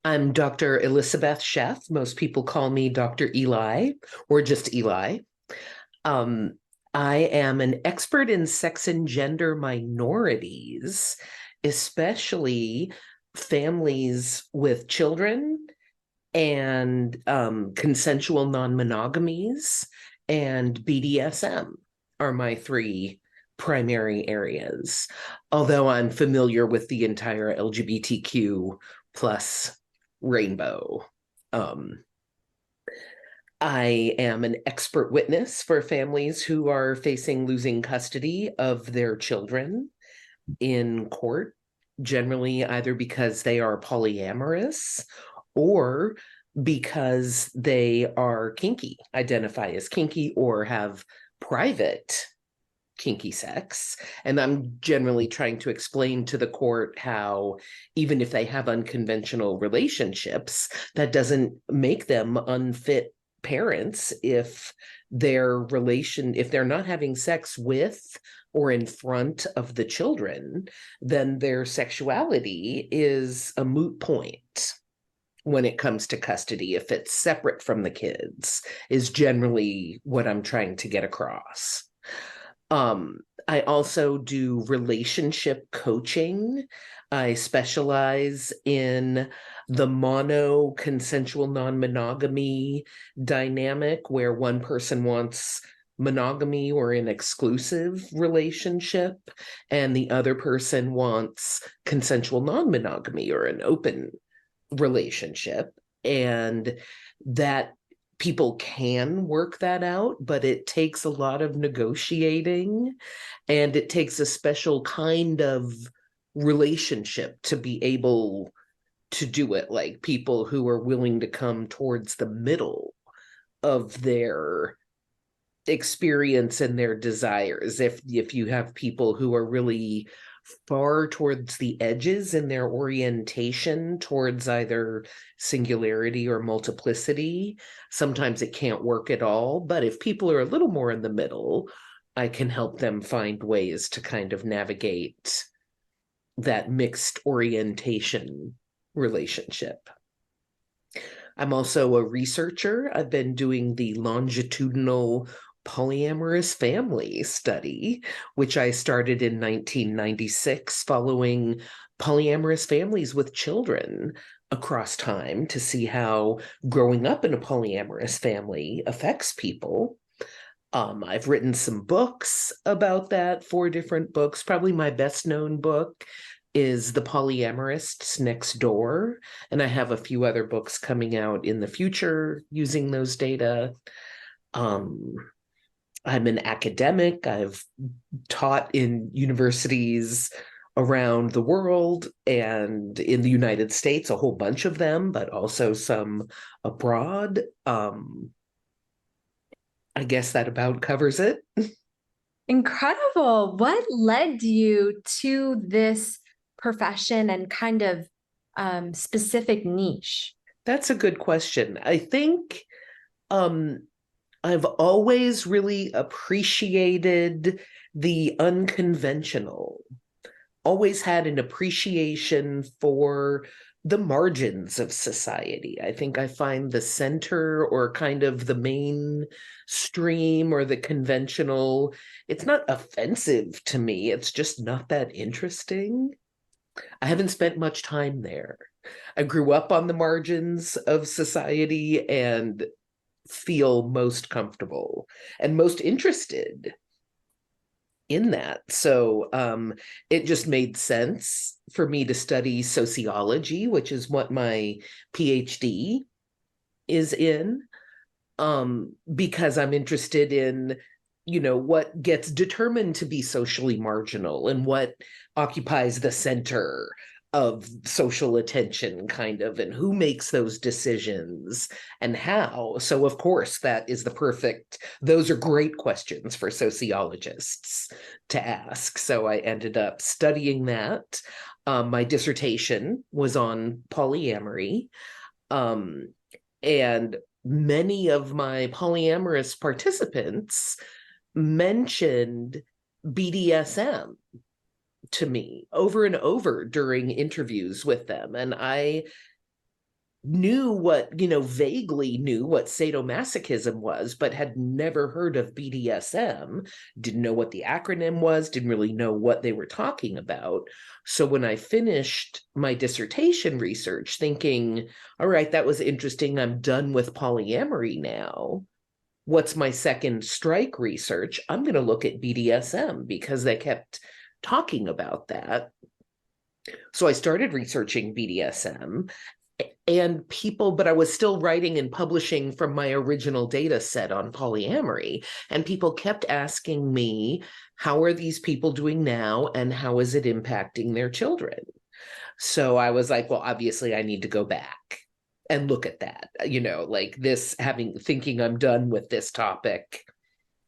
I'm Dr. Elisabeth Sheff. Most people call me Dr. Eli or just Eli. Um, I am an expert in sex and gender minorities, especially families with children and consensual non-monogamies and BDSM are my three primary areas. Although I'm familiar with the entire LGBTQ plus rainbow. Um, I am an expert witness for families who are facing losing custody of their children in court, generally either because they are polyamorous or because they are kinky, identify as kinky, or have private kinky sex. And I'm generally trying to explain to the court how, even if they have unconventional relationships, that doesn't make them unfit parents if if they're not having sex with or in front of the children, then their sexuality is a moot point when it comes to custody. If it's separate from the kids, is generally what I'm trying to get across. I also do relationship coaching. I specialize in the mono consensual non-monogamy dynamic where one person wants monogamy or an exclusive relationship and the other person wants consensual non-monogamy or an open relationship. And that people can work that out, but it takes a lot of negotiating and it takes a special kind of relationship to be able to do it, like people who are willing to come towards the middle of their experience and their desires. If you have people who are really far towards the edges in their orientation towards either singularity or multiplicity, sometimes it can't work at all. But if people are a little more in the middle, I can help them find ways to kind of navigate that mixed orientation relationship. I'm also a researcher. I've been doing the longitudinal polyamorous family study, which I started in 1996, following polyamorous families with children across time to see how growing up in a polyamorous family affects people. I've written some books about that, 4 different books. Probably my best known book is The Polyamorists Next Door. And I have a few other books coming out in the future using those data. Um, I'm an academic. I've taught in universities around the world and in the United States, a whole bunch of them, but also some abroad. I guess that about covers it. Incredible. What led you to this profession and kind of specific niche? That's a good question. I think um, I've always really appreciated the unconventional, always had an appreciation for the margins of society. I think I find the center or kind of the mainstream or the conventional, it's not offensive to me. It's just not that interesting. I haven't spent much time there. I grew up on the margins of society and feel most comfortable and most interested in that. So it just made sense for me to study sociology, which is what my PhD is in, because I'm interested in, what gets determined to be socially marginal and what occupies the center of social attention, kind of, and who makes those decisions and how. So, of course, those are great questions for sociologists to ask. So, I ended up studying that. My dissertation was on polyamory. Um, and many of my polyamorous participants mentioned BDSM to me over and over during interviews with them. And I knew what, vaguely knew what sadomasochism was, but had never heard of BDSM, didn't know what the acronym was, didn't really know what they were talking about. So when I finished my dissertation research, thinking, all right, that was interesting, I'm done with polyamory now. What's my second strike research? I'm going to look at BDSM because they kept talking about that. So I started researching BDSM and people, but I was still writing and publishing from my original data set on polyamory. And people kept asking me, how are these people doing now? And how is it impacting their children? So I was like, well, obviously I need to go back and look at that, like this, thinking I'm done with this topic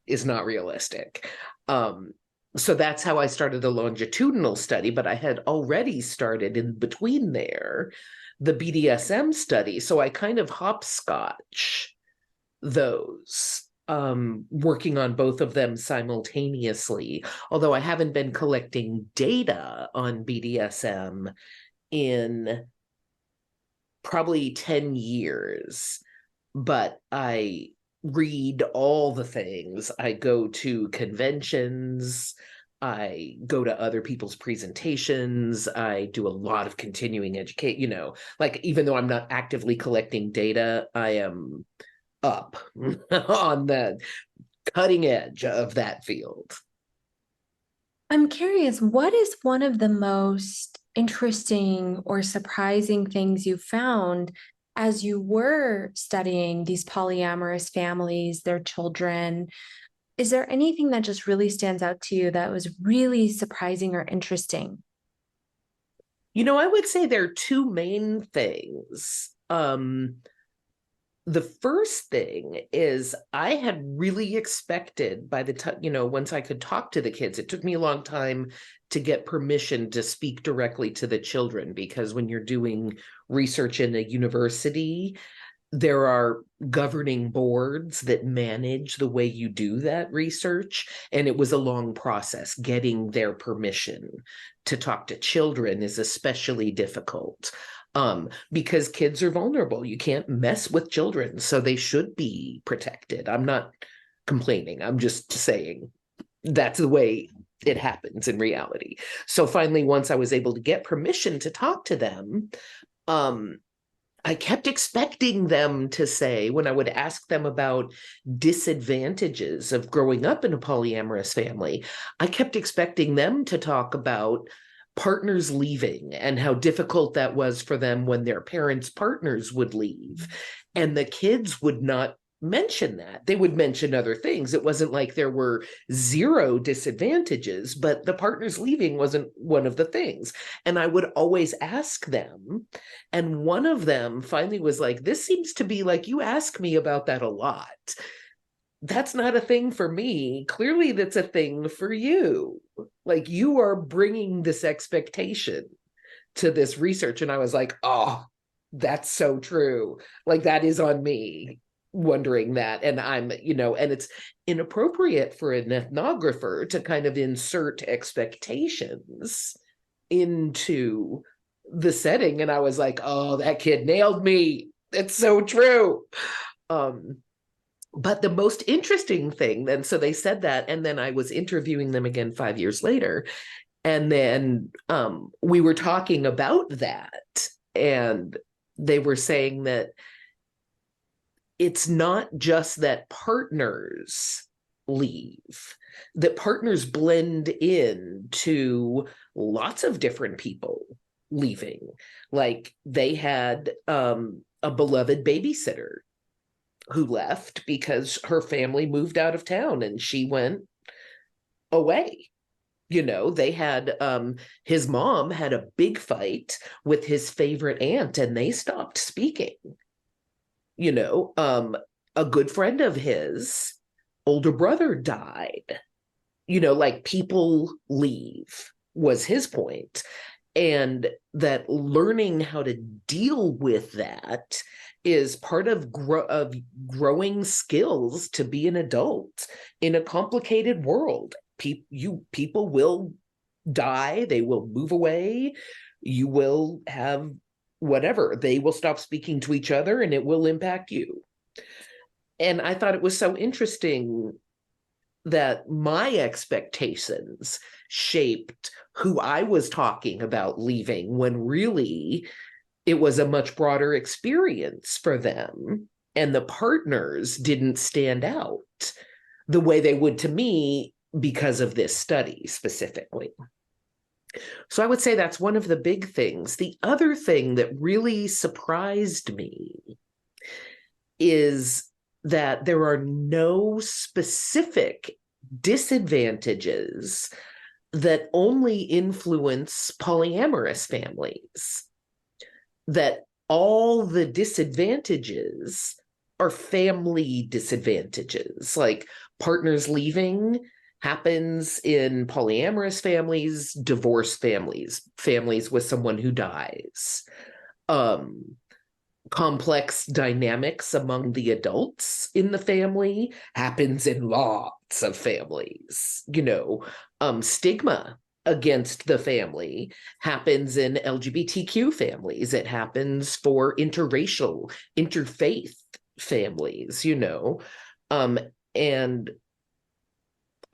is not realistic. So that's how I started a longitudinal study, but I had already started in between there the BDSM study. So I kind of hopscotch those, working on both of them simultaneously, although I haven't been collecting data on BDSM in probably 10 years, but I read all the things. I go to conventions, I go to other people's presentations, I do a lot of continuing education, like even though I'm not actively collecting data, I am up on the cutting edge of that field. I'm curious, what is one of the most interesting or surprising things you found as you were studying these polyamorous families, their children? Is there anything that just really stands out to you that was really surprising or interesting? I would say there are two main things. The first thing is I had really expected by the time, once I could talk to the kids, it took me a long time to get permission to speak directly to the children, because when you're doing research in a university, there are governing boards that manage the way you do that research. And it was a long process. Getting their permission to talk to children is especially difficult, because kids are vulnerable. You can't mess with children, so they should be protected. I'm not complaining. I'm just saying that's the way it happens in reality. So finally, once I was able to get permission to talk to them, I kept expecting them to say, when I would ask them about disadvantages of growing up in a polyamorous family, I kept expecting them to talk about partners leaving and how difficult that was for them when their parents' partners would leave. And the kids would not mention that. They would mention other things. It wasn't like there were zero disadvantages, but the partners leaving wasn't one of the things. And I would always ask them. And one of them finally was like, this seems to be like, you ask me about that a lot. That's not a thing for me. Clearly, that's a thing for you. Like, you are bringing this expectation to this research. And I was like, oh, that's so true. Like, that is on me, wondering that. And and it's inappropriate for an ethnographer to kind of insert expectations into the setting. And I was like, oh, that kid nailed me. It's so true. But the most interesting thing then, so they said that, and then I was interviewing them again 5 years later. And then we were talking about that. And they were saying that it's not just that partners leave, that partners blend in to lots of different people leaving. Like they had a beloved babysitter who left because her family moved out of town and she went away. They had his mom had a big fight with his favorite aunt and they stopped speaking. A good friend of his older brother died. Like people leave was his point. And that learning how to deal with that is part of growing skills to be an adult in a complicated world. People will die, they will move away, you will have whatever, they will stop speaking to each other and it will impact you. And I thought it was so interesting that my expectations shaped who I was talking about leaving, when really it was a much broader experience for them. And the partners didn't stand out the way they would to me because of this study specifically. So I would say that's one of the big things. The other thing that really surprised me is that there are no specific disadvantages that only influence polyamorous families, that all the disadvantages are family disadvantages. Like partners leaving happens in polyamorous families, divorced families, families with someone who dies. Complex dynamics among the adults in the family happens in lots of families. Stigma against the family happens in LGBTQ families. It happens for interracial, interfaith families, and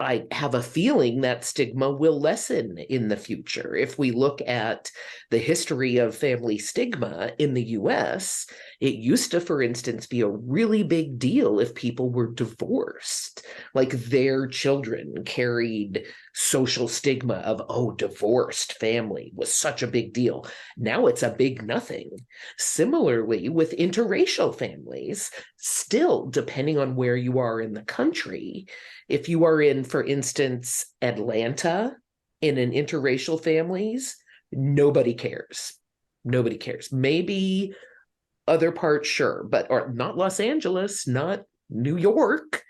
I have a feeling that stigma will lessen in the future. If we look at the history of family stigma in the US, it used to, for instance, be a really big deal if people were divorced. Like their children carried social stigma of, oh, divorced family was such a big deal. Now it's a big nothing. Similarly, with interracial families, still, depending on where you are in the country, if you are in, for instance, Atlanta, in an interracial families, nobody cares. Nobody cares. Maybe other parts, sure, but or not Los Angeles, not New York,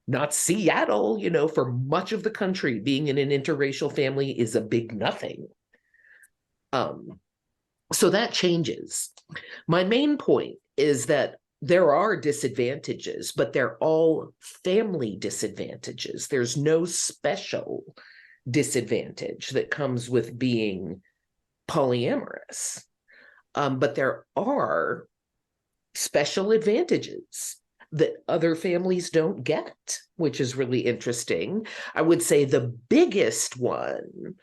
not Seattle. For much of the country, being in an interracial family is a big nothing. So that changes. My main point is that there are disadvantages, but they're all family disadvantages. There's no special disadvantage that comes with being polyamorous. But there are special advantages that other families don't get, which is really interesting. I would say the biggest one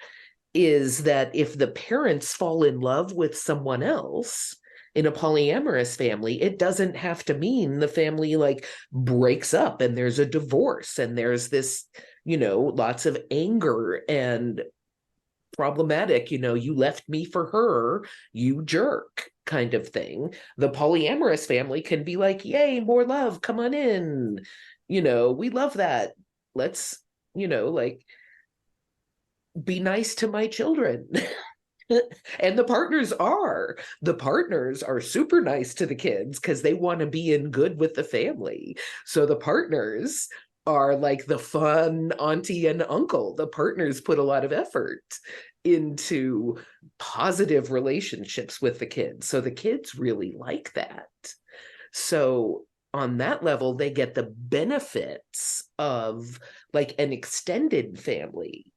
is that if the parents fall in love with someone else, in a polyamorous family, it doesn't have to mean the family breaks up and there's a divorce and there's this, lots of anger and problematic, you left me for her, you jerk kind of thing. The polyamorous family can be like, yay, more love, come on in. We love that. Let's, be nice to my children. And the partners are super nice to the kids because they want to be in good with the family. So the partners are like the fun auntie and uncle. The partners put a lot of effort into positive relationships with the kids. So the kids really like that. So on that level, they get the benefits of an extended family,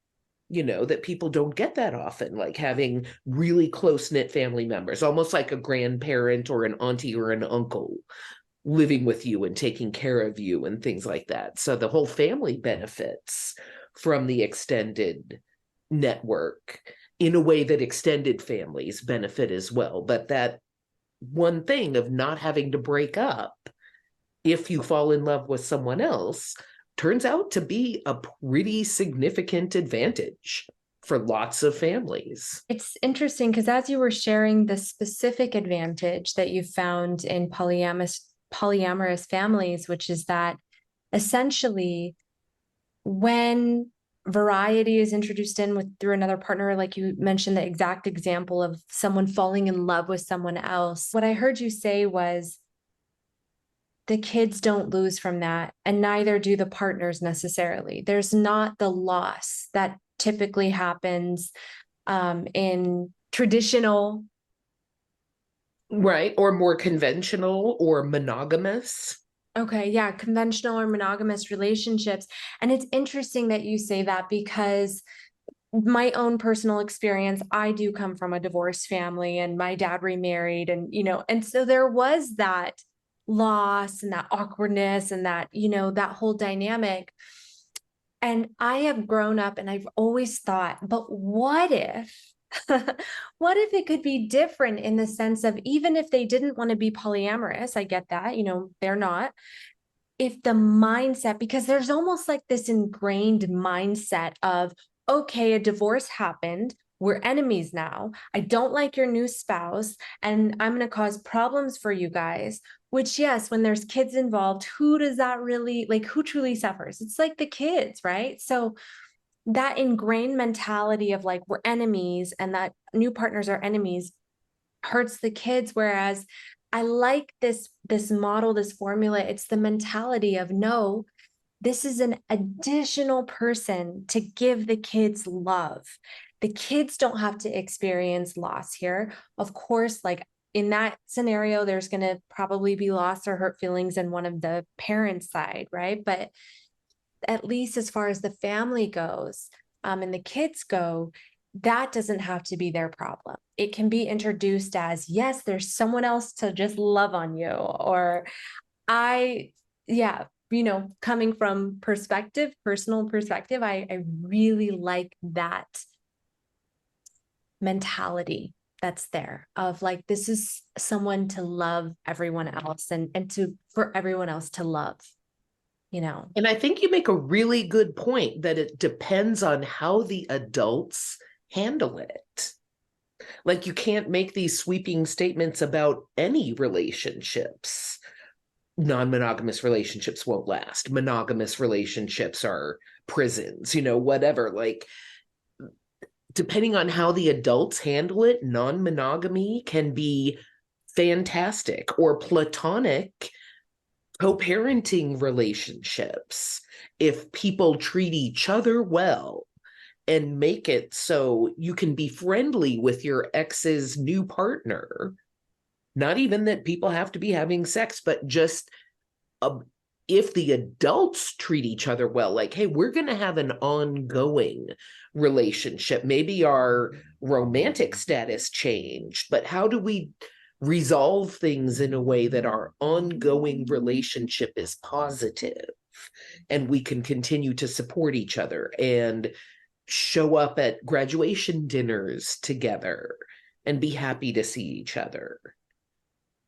that people don't get that often, like having really close-knit family members, almost like a grandparent or an auntie or an uncle living with you and taking care of you and things like that. So the whole family benefits from the extended network in a way that extended families benefit as well. But that one thing of not having to break up if you fall in love with someone else turns out to be a pretty significant advantage for lots of families. It's interesting because as you were sharing the specific advantage that you found in polyamorous families, which is that essentially when variety is introduced through another partner, like you mentioned the exact example of someone falling in love with someone else, what I heard you say was the kids don't lose from that, and neither do the partners necessarily. There's not the loss that typically happens in traditional. Right, or more conventional or monogamous. Okay, yeah, conventional or monogamous relationships. And it's interesting that you say that because my own personal experience, I do come from a divorced family and my dad remarried, and, and so there was that loss and that awkwardness and that, that whole dynamic. And I have grown up and I've always thought, but what if, what if it could be different in the sense of, even if they didn't want to be polyamorous, I get that, they're not. If the mindset, because there's almost like this ingrained mindset of, okay, a divorce happened, we're enemies now, I don't like your new spouse, and I'm going to cause problems for you guys. Which, yes, when there's kids involved, who does that really, like, who truly suffers? It's like the kids, right? So that ingrained mentality of like, we're enemies and that new partners are enemies hurts the kids. Whereas I like this model, this formula. It's the mentality of, no, this is an additional person to give the kids love. The kids don't have to experience loss here. Of course, like in that scenario, there's going to probably be loss or hurt feelings in one of the parents' side, right? But at least as far as the family goes, and the kids go, that doesn't have to be their problem. It can be introduced as, yes, there's someone else to just love on you. Or yeah, coming from personal perspective, I really like that mentality that's there of like, this is someone to love everyone else and for everyone else to love. And I think you make a really good point that it depends on how the adults handle it. Like, you can't make these sweeping statements about any relationships. Non-monogamous relationships won't last. Monogamous relationships are prisons, whatever. Like, depending on how the adults handle it, non-monogamy can be fantastic, or platonic co-parenting relationships, if people treat each other well and make it so you can be friendly with your ex's new partner. Not even that people have to be having sex, but just if the adults treat each other well, like, hey, we're going to have an ongoing relationship. Maybe our romantic status changed, but how do we resolve things in a way that our ongoing relationship is positive and we can continue to support each other and show up at graduation dinners together and be happy to see each other?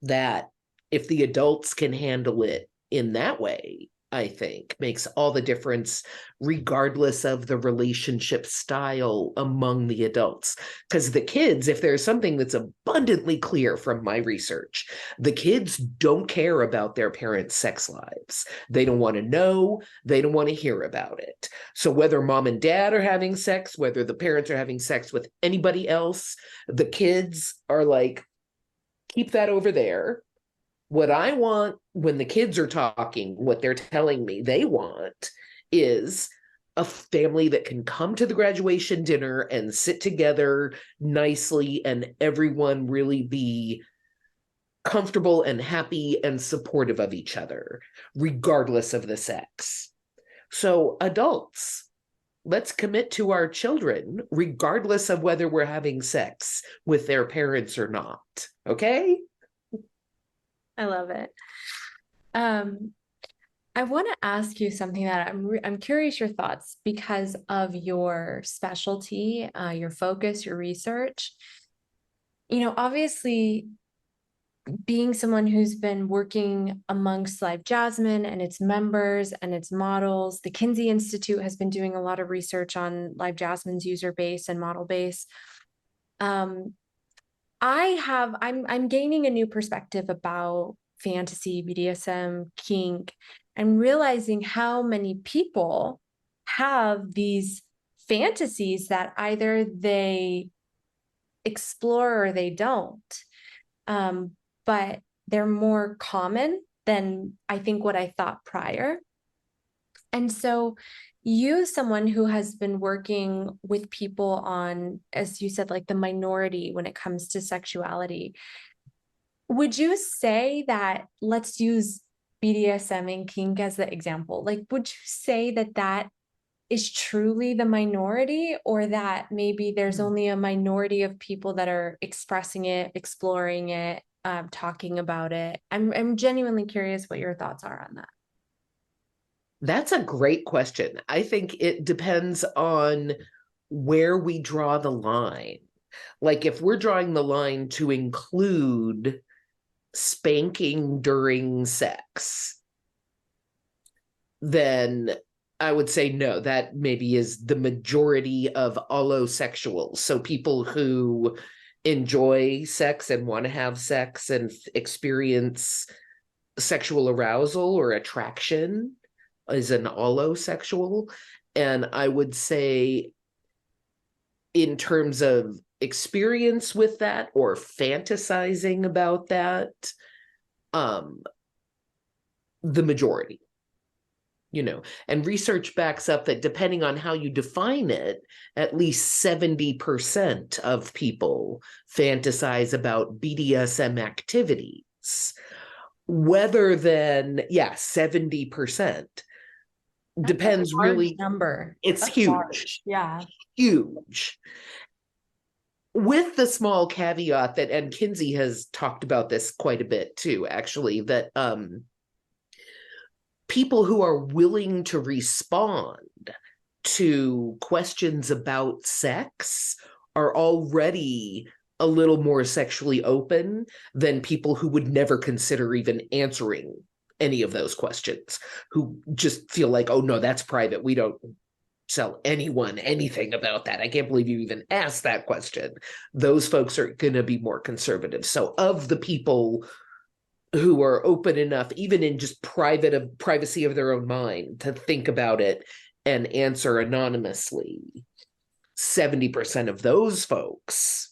That, if the adults can handle it in that way, I think makes all the difference, regardless of the relationship style among the adults. Because the kids, if there's something that's abundantly clear from my research, the kids don't care about their parents' sex lives. They don't want to know, they don't want to hear about it. So whether mom and dad are having sex, whether the parents are having sex with anybody else, the kids are like, keep that over there. What I want when the kids are talking, what they're telling me they want is a family that can come to the graduation dinner and sit together nicely and everyone really be comfortable and happy and supportive of each other, regardless of the sex. So adults, let's commit to our children, regardless of whether we're having sex with their parents or not. Okay? I love it. I want to ask you something that I'm curious your thoughts because of your specialty, your focus, your research. Obviously, being someone who's been working amongst LiveJasmin and its members and its models, the Kinsey Institute has been doing a lot of research on LiveJasmin's user base and model base. I'm gaining a new perspective about fantasy, BDSM, kink, and realizing how many people have these fantasies that either they explore or they don't. But they're more common than I think what I thought prior. And so you, someone who has been working with people on, as you said, like the minority when it comes to sexuality, would you say that, let's use BDSM and kink as the example, like, would you say that is truly the minority, or that maybe there's only a minority of people that are expressing it, exploring it, talking about it? I'm genuinely curious what your thoughts are on that. That's a great question. I think it depends on where we draw the line. Like if we're drawing the line to include spanking during sex, then I would say no, that maybe is the majority of allosexuals. So people who enjoy sex and want to have sex and experience sexual arousal or attraction is an allosexual. And I would say in terms of experience with that or fantasizing about that, the majority, and research backs up that depending on how you define it, at least 70% of people fantasize about BDSM activities. Whether then, 70%. That's Depends a large really. number. It's That's huge. large. Yeah. Huge. With the small caveat that, and Kinsey has talked about this quite a bit too, actually, that people who are willing to respond to questions about sex are already a little more sexually open than people who would never consider even answering any of those questions, who just feel like, oh no, that's private. We don't tell anyone anything about that. I can't believe you even asked that question. Those folks are going to be more conservative. So of the people who are open enough, even in just privacy of their own mind, to think about it and answer anonymously, 70% of those folks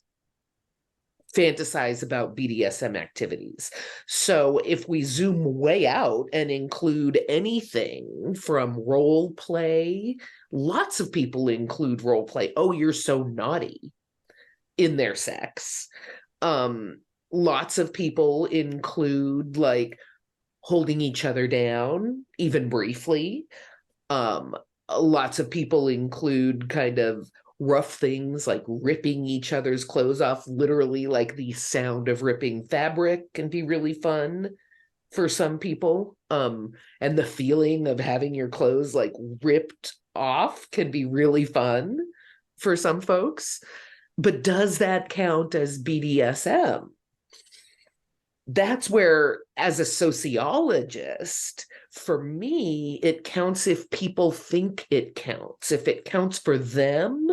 fantasize about BDSM activities. So if we zoom way out and include anything from role play, lots of people include role play. Oh, you're so naughty in their sex. Lots of people include like holding each other down, even briefly. Lots of people include kind of rough things like ripping each other's clothes off. Literally, like the sound of ripping fabric can be really fun for some people. And the feeling of having your clothes like ripped off can be really fun for some folks. But does that count as BDSM? That's where, as a sociologist, for me, it counts if people think it counts. If it counts for them,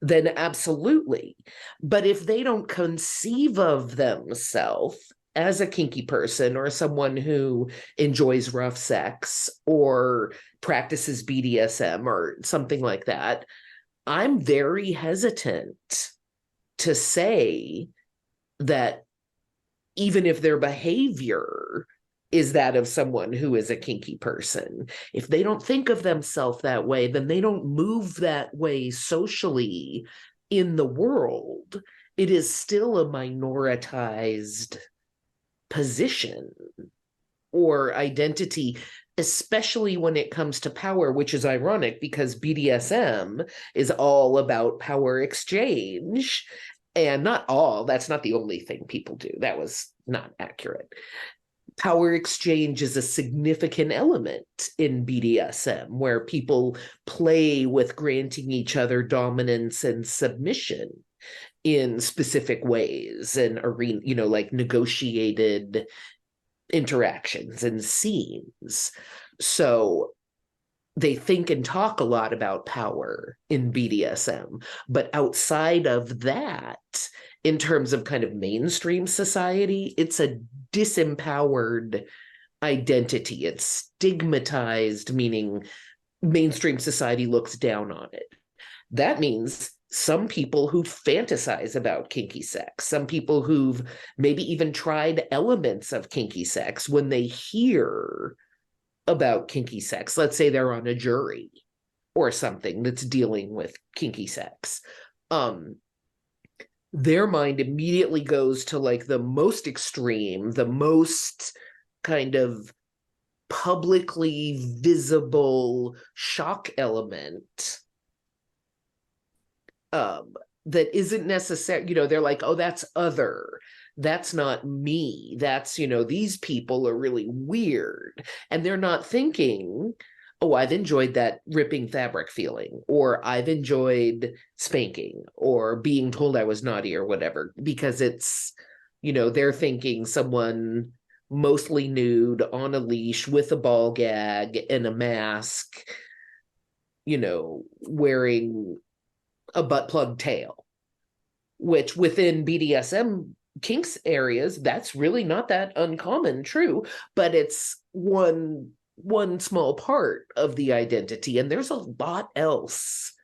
then absolutely. But if they don't conceive of themselves as a kinky person or someone who enjoys rough sex or practices BDSM or something like that, I'm very hesitant to say that even if their behavior is that of someone who is a kinky person, if they don't think of themselves that way, then they don't move that way socially in the world. It is still a minoritized position or identity, especially when it comes to power, which is ironic because BDSM is all about power exchange. And not all, that's not the only thing people do. That was not accurate. Power exchange is a significant element in BDSM, where people play with granting each other dominance and submission in specific ways and arena, like negotiated interactions and scenes. So they think and talk a lot about power in BDSM, but outside of that, in terms of kind of mainstream society, it's a disempowered identity. It's stigmatized, meaning mainstream society looks down on it. That means some people who fantasize about kinky sex, some people who've maybe even tried elements of kinky sex, when they hear about kinky sex, let's say they're on a jury or something that's dealing with kinky sex, their mind immediately goes to like the most extreme, the most kind of publicly visible shock element that isn't necessary. They're like, oh, that's other. That's not me. That's, these people are really weird. And they're not thinking, oh, I've enjoyed that ripping fabric feeling, or I've enjoyed spanking, or being told I was naughty, or whatever, because it's, they're thinking someone mostly nude on a leash with a ball gag and a mask, wearing a butt plug tail, which within BDSM kinks areas, that's really not that uncommon, true, but it's one small part of the identity, and there's a lot else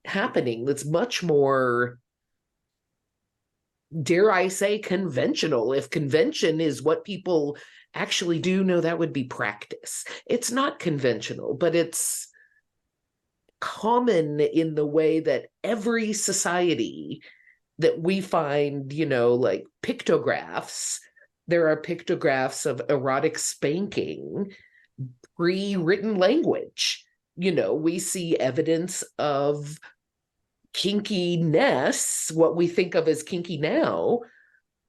happening that's much more, dare I say, conventional. If convention is what people actually do, no, that would be practice. It's not conventional, but it's common in the way that every society that we find, like pictographs, there are pictographs of erotic spanking, pre-written language. We see evidence of kinkiness, what we think of as kinky now,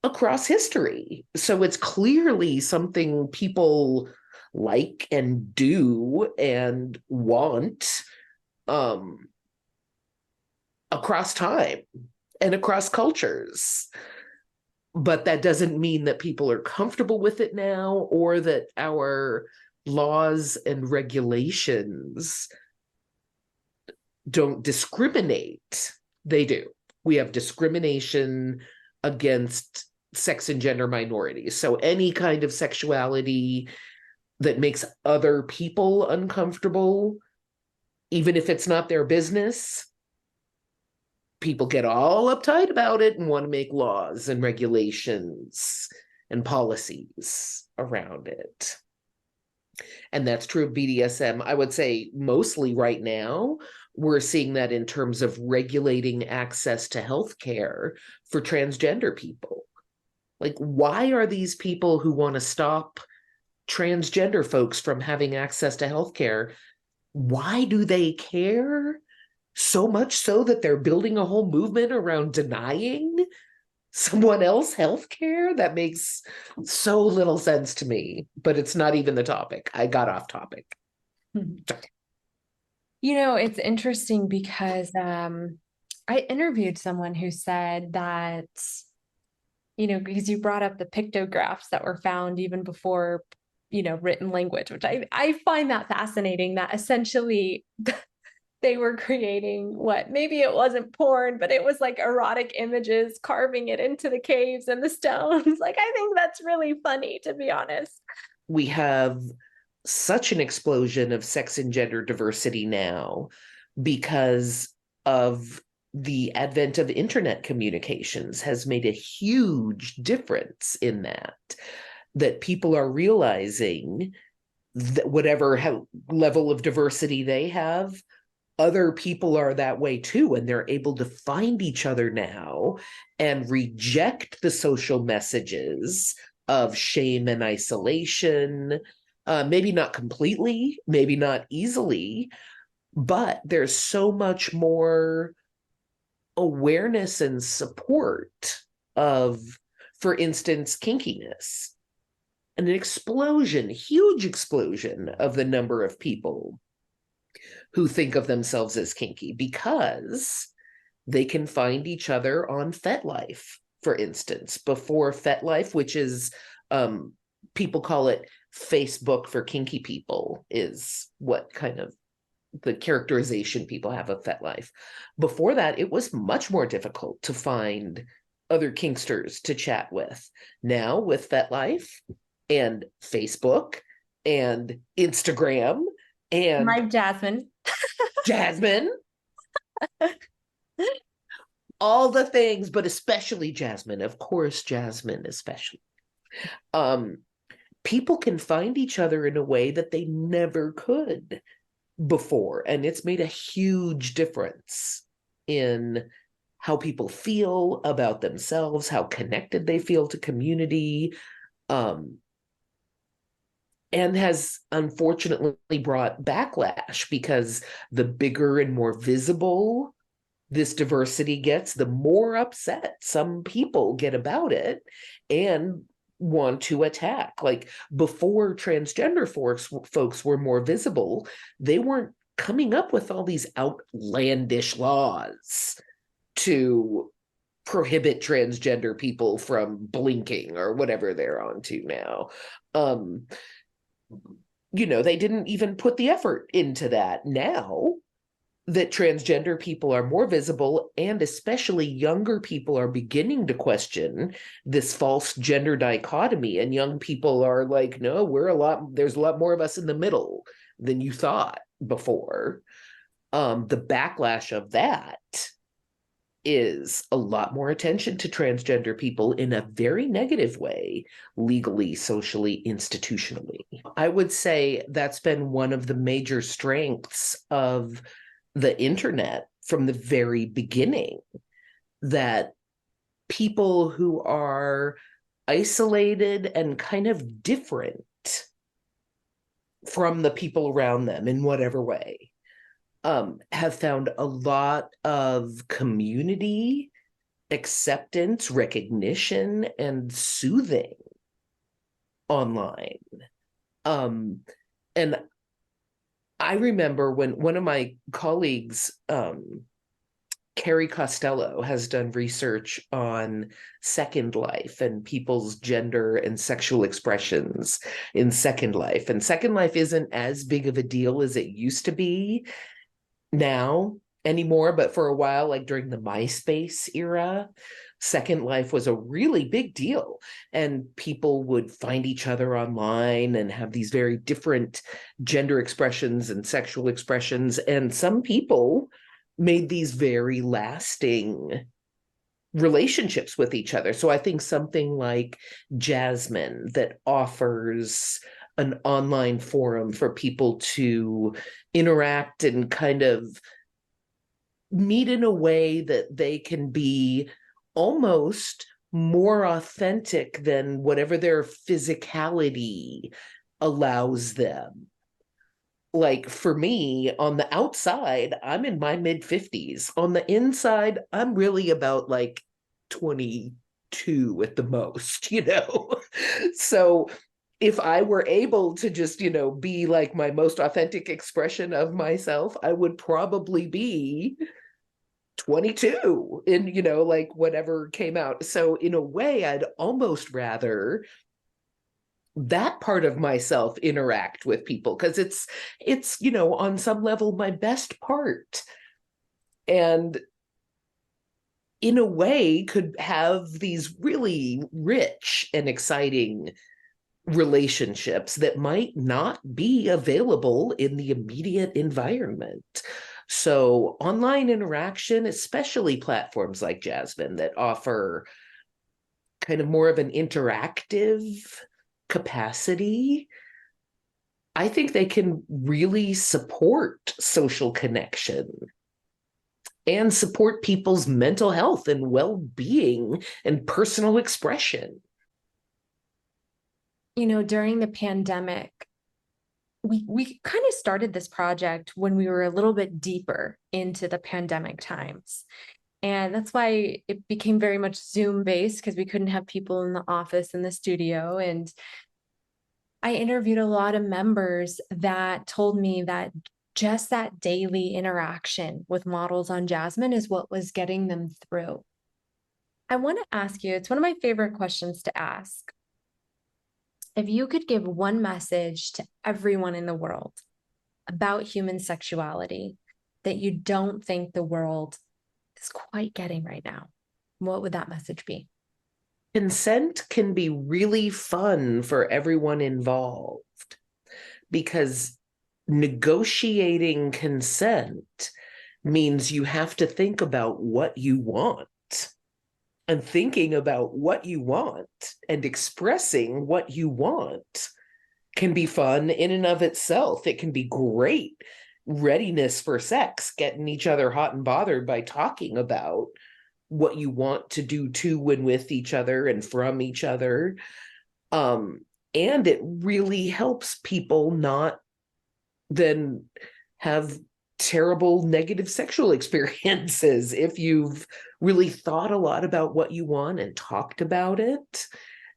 across history. So it's clearly something people like and do and want, across time and across cultures. But that doesn't mean that people are comfortable with it now, or that our laws and regulations don't discriminate. They do. We have discrimination against sex and gender minorities. So any kind of sexuality that makes other people uncomfortable, even if it's not their business, people get all uptight about it and want to make laws and regulations and policies around it. And that's true of BDSM. I would say mostly right now, we're seeing that in terms of regulating access to healthcare for transgender people. Like, why are these people who want to stop transgender folks from having access to healthcare, why do they care so much so that they're building a whole movement around denying someone else healthcare? That makes so little sense to me, but it's not even the topic. I got off topic. It's interesting because I interviewed someone who said that, because you brought up the pictographs that were found even before, written language, which I find that fascinating, that essentially they were creating what, maybe it wasn't porn, but it was like erotic images, carving it into the caves and the stones. Like, I think that's really funny, to be honest. We have such an explosion of sex and gender diversity now because of the advent of internet communications has made a huge difference in that people are realizing that whatever level of diversity they have, other people are that way too, and they're able to find each other now and reject the social messages of shame and isolation. Maybe not completely, maybe not easily, but there's so much more awareness and support of, for instance, kinkiness. And an explosion, huge explosion of the number of people who think of themselves as kinky because they can find each other on FetLife, for instance. Before FetLife, which is, people call it Facebook for kinky people, is what kind of the characterization people have of FetLife. Before that, it was much more difficult to find other kinksters to chat with. Now, with FetLife and Facebook and Instagram and LiveJasmin. Jasmin, all the things, but especially Jasmin, of course, Jasmin especially. People can find each other in a way that they never could before, and it's made a huge difference in how people feel about themselves, how connected they feel to community. and has unfortunately brought backlash, because the bigger and more visible this diversity gets, the more upset some people get about it and want to attack. Like, before transgender folks were more visible, they weren't coming up with all these outlandish laws to prohibit transgender people from blinking or whatever they're onto now. They didn't even put the effort into that. Now that transgender people are more visible, and especially younger people are beginning to question this false gender dichotomy, and young people are like, no, there's a lot more of us in the middle than you thought before. The backlash of that is a lot more attention to transgender people in a very negative way, legally, socially, institutionally. I would say that's been one of the major strengths of the internet from the very beginning, that people who are isolated and kind of different from the people around them in whatever way, have found a lot of community, acceptance, recognition, and soothing online. And I remember when one of my colleagues, Carrie Costello, has done research on Second Life and people's gender and sexual expressions in Second Life. And Second Life isn't as big of a deal as it used to be now anymore, but for a while, like during the MySpace era, Second Life was a really big deal, and people would find each other online and have these very different gender expressions and sexual expressions, and some people made these very lasting relationships with each other. So I think something like Jasmin, that offers an online forum for people to interact and kind of meet in a way that they can be almost more authentic than whatever their physicality allows them. Like, for me, on the outside, I'm in my mid-50s. On the inside, I'm really about like 22 at the most, So if I were able to just, be like my most authentic expression of myself, I would probably be 22 in, like whatever came out. So in a way, I'd almost rather that part of myself interact with people, because it's on some level my best part, and in a way could have these really rich and exciting relationships that might not be available in the immediate environment. So online interaction, especially platforms like Jasmin that offer kind of more of an interactive capacity, I think they can really support social connection and support people's mental health and well-being and personal expression. During the pandemic, we kind of started this project when we were a little bit deeper into the pandemic times. And that's why it became very much Zoom based, because we couldn't have people in the office in the studio. And I interviewed a lot of members that told me that just that daily interaction with models on Jasmin is what was getting them through. I want to ask you, it's one of my favorite questions to ask. If you could give one message to everyone in the world about human sexuality that you don't think the world is quite getting right now, what would that message be? Consent can be really fun for everyone involved, because negotiating consent means you have to think about what you want. And thinking about what you want and expressing what you want can be fun in and of itself. It can be great readiness for sex, getting each other hot and bothered by talking about what you want to do to and with each other and from each other. And it really helps people not then have terrible negative sexual experiences. If you've really thought a lot about what you want and talked about it,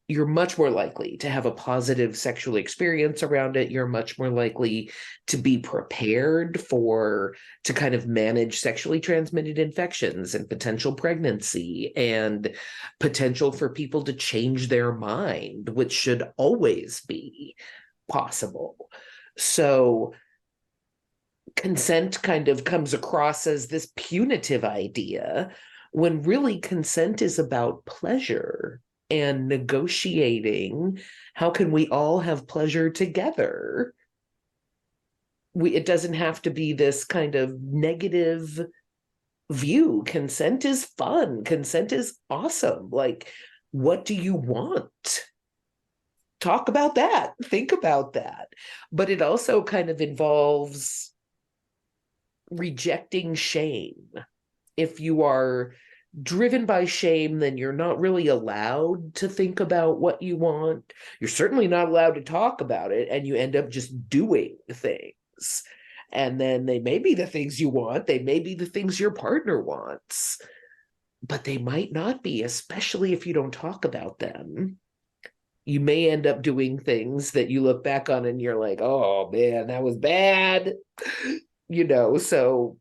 you're much more likely to have a positive sexual experience around it. You're much more likely to be prepared to kind of manage sexually transmitted infections and potential pregnancy and potential for people to change their mind, which should always be possible. So consent kind of comes across as this punitive idea when really consent is about pleasure and negotiating how can we all have pleasure together. It doesn't have to be this kind of negative view. Consent is fun. Consent is awesome. Like, what do you want? Talk about that. Think about that. But it also kind of involves rejecting shame. If you are driven by shame, then you're not really allowed to think about what you want. You're certainly not allowed to talk about it, and you end up just doing things. And then they may be the things you want, they may be the things your partner wants, but they might not be, especially if you don't talk about them. You may end up doing things that you look back on and you're like, oh man, that was bad. So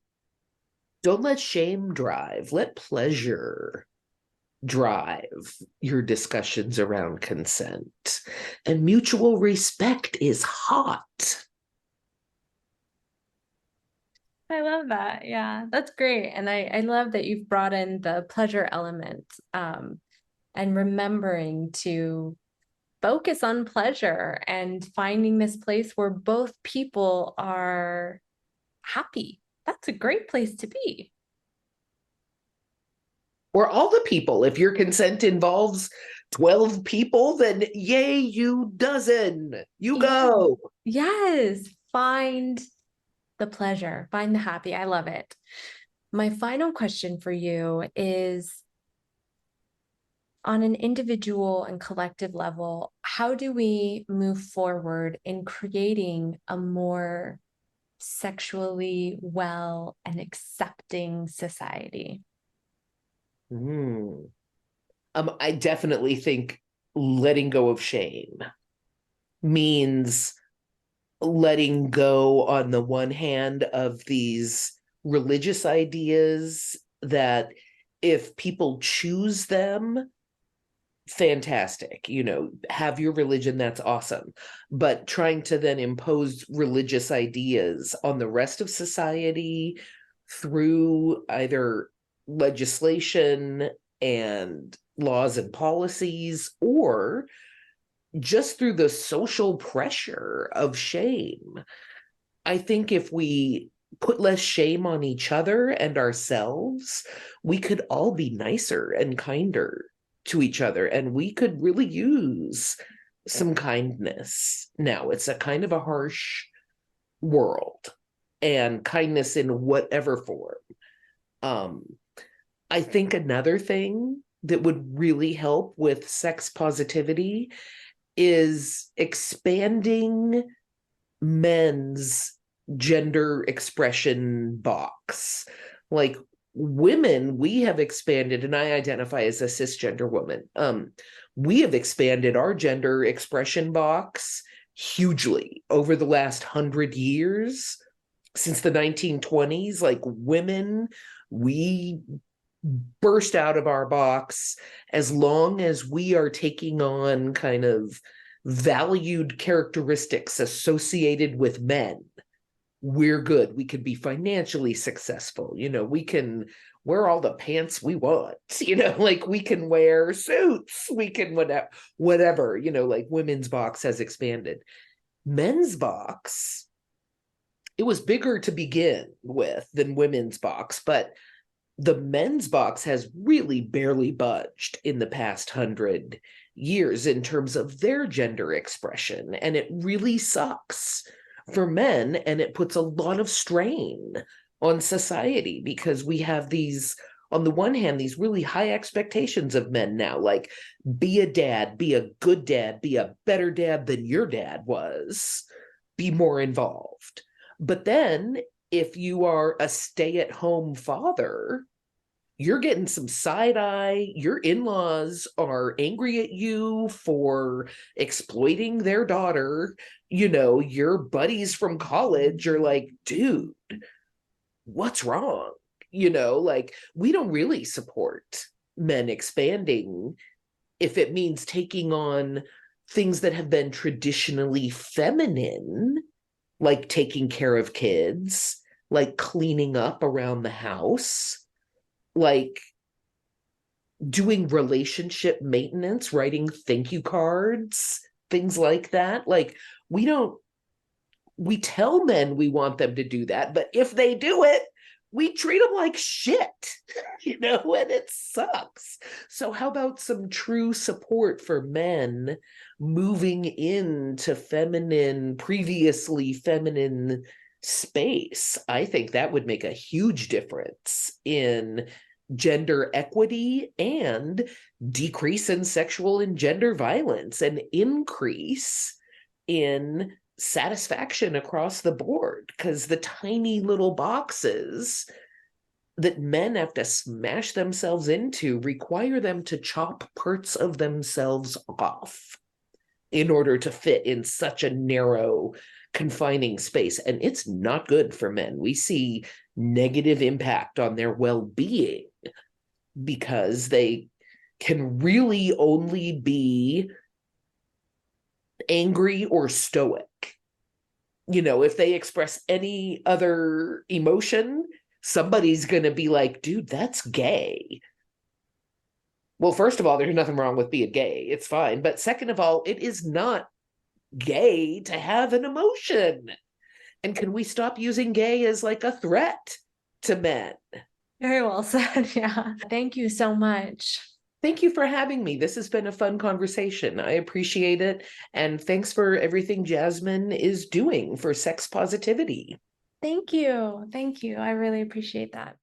don't let shame drive, let pleasure drive your discussions around consent. And mutual respect is hot. I love that. Yeah, that's great. And I love that you've brought in the pleasure element, and remembering to focus on pleasure and finding this place where both people are happy. That's a great place to be. Or all the people. If your consent involves 12 people, then yay, you dozen. You go. Yes. Find the pleasure, find the happy. I love it. My final question for you is, on an individual and collective level, how do we move forward in creating a more sexually well and accepting society? I definitely think letting go of shame means letting go, on the one hand, of these religious ideas that if people choose them, fantastic, have your religion, that's awesome. But trying to then impose religious ideas on the rest of society through either legislation and laws and policies, or just through the social pressure of shame. I think if we put less shame on each other and ourselves, we could all be nicer and kinder to each other, and we could really use some kindness. Now, it's a kind of a harsh world, and kindness in whatever form. I think another thing that would really help with sex positivity is expanding men's gender expression box. Like, women, we have expanded, and I identify as a cisgender woman. We have expanded our gender expression box hugely over the last 100 years. Since the 1920s, like, women, we burst out of our box. As long as we are taking on kind of valued characteristics associated with men, we're good. We can be financially successful. We can wear all the pants we want. Like, we can wear suits. We can whatever. Like, women's box has expanded. Men's box, it was bigger to begin with than women's box, but the men's box has really barely budged in the past 100 years in terms of their gender expression. And it really sucks for men, and it puts a lot of strain on society, because we have these on the one hand, these really high expectations of men now, like be a dad, be a good dad, be a better dad than your dad was, be more involved. But then if you are a stay-at-home father, you're getting some side eye. Your in-laws are angry at you for exploiting their daughter. You know, your buddies from college are like, dude, what's wrong? You know, like, we don't really support men expanding if it means taking on things that have been traditionally feminine, like taking care of kids, like cleaning up around the house, like doing relationship maintenance, writing thank you cards, things like that. Like, we tell men we want them to do that, but if they do it, we treat them like shit, you know, and it sucks. So how about some true support for men moving into previously feminine space? I think that would make a huge difference in gender equity and decrease in sexual and gender violence and increase in satisfaction across the board, because the tiny little boxes that men have to smash themselves into require them to chop parts of themselves off in order to fit in such a narrow, confining space. And it's not good for men. We see negative impact on their well-being because they can really only be angry or stoic. You know, if they express any other emotion, somebody's going to be like, dude, that's gay. Well, first of all, there's nothing wrong with being gay. It's fine. But second of all, it is not gay to have an emotion. And can we stop using gay as like a threat to men? Very well said. Yeah. Thank you so much. Thank you for having me. This has been a fun conversation. I appreciate it. And thanks for everything Jasmine is doing for sex positivity. Thank you. Thank you. I really appreciate that.